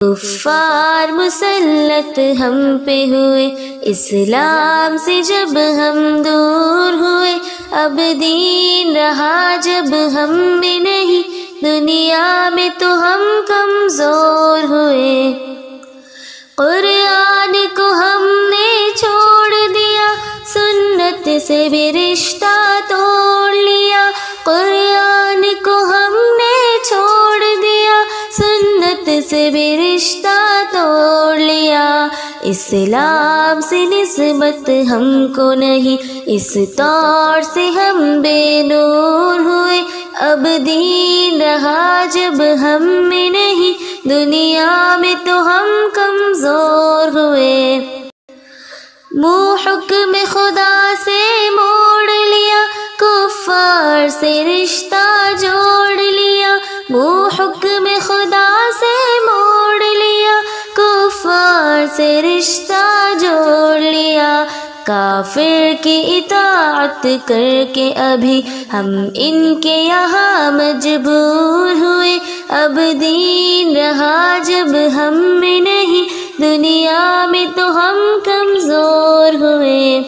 کفار مسلط ہم پہ ہوئے، اسلام سے جب ہم دور ہوئے، اب دین رہا جب ہم میں نہیں، دنیا میں تو ہم کمزور ہوئے۔ قرآن کو ہم نے چھوڑ دیا، سنت سے بھی رشتہ توڑ لیا۔ قرآن کو ہم نے چھوڑ دیا، سنت سے بھی رشتہ توڑ لیا۔ اسلام سے نسبت ہم کو نہیں، اس طور سے ہم بے نور ہوئے، اب دین رہا جب ہم میں نہیں، دنیا میں تو ہم کمزور ہوئے۔ منہ حکم خدا سے موڑ لیا، کفار سے رشتہ جوڑ لیا۔ منہ حکم خدا سے موڑ لیا، کفار سے رشتہ جوڑ لیا۔ کافر کی اطاعت کر کے ابھی ہم ان کے یہاں مجبور ہوئے، اب دین رہا جب ہم میں نہیں، دنیا میں تو ہم کمزور ہوئے۔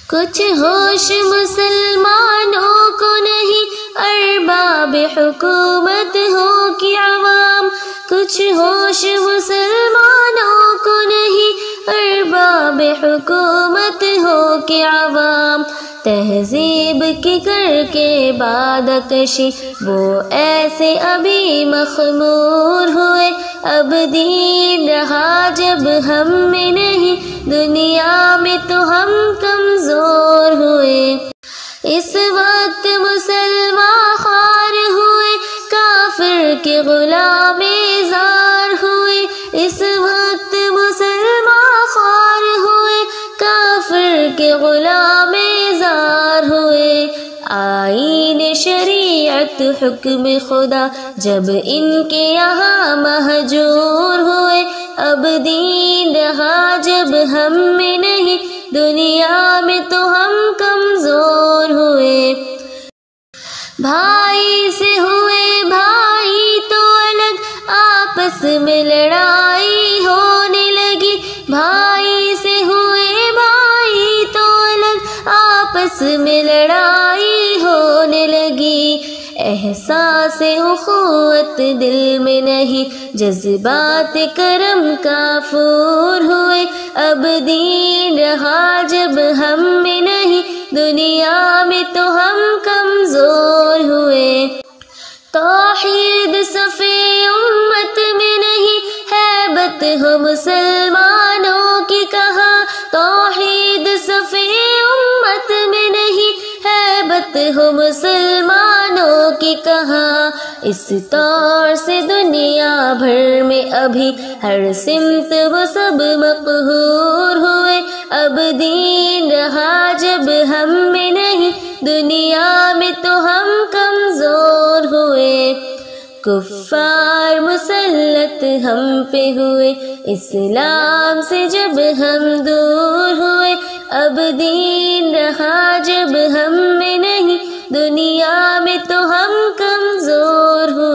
کچھ ہوش مسلمانوں کو نہیں، ارباب حکومت ہو کہ عوام، کچھ ہوش مسلمانوں کو نہیں، ارباب حکومت ہو کہ عوام۔ تہذیب کی کر کے باد کشی وہ ایسے ابھی مخمور ہوئے، اب دین رہا جب ہم میں نہیں، دنیا میں تو ہم کمزور ہوئے۔ اس وقت مسلمان خوار ہوئے، کافر کے غلام زار ہوئے۔ اس وقت مسلمان خوار ہوئے، کافر کے غلام زار ہوئے۔ آئین شریعت حکم خدا جب ان کے یہاں مہجور ہوئے، اب دین رہا جب ہم میں نہیں، دنیا میں تو ہم کمزور ہوئے۔ بھائی سے ہوئے بھائی تو الگ، آپس میں لڑائی ہونے لگی۔ بھائی سے ہوئے بھائی تو الگ، آپس میں لڑائی ہونے لگی۔ احساس اخوت دل میں نہیں، جذبات کرم کافور ہوئے، اب دین رہا جب ہم میں نہیں، دنیا میں تو ہم کمزور ہوئے۔ توحید صفِ امت میں نہیں، ہیبت ہو مسلمانوں کی کہاں۔ توحید صفِ امت میں نہیں، ہیبت ہو مسلمانوں کی کہاں۔ اس طور سے دنیا بھر میں ابھی ہر سمت وہ سب مقہور ہوئے، اب دین رہا جب ہم میں نہیں، دنیا میں تو ہم کمزور ہوئے۔ کفار مسلط ہم پہ ہوئے، اسلام سے جب ہم دور ہوئے، اب دین رہا جب ہم میں نہیں، دنیا میں تو ہم کمزور ہوئے۔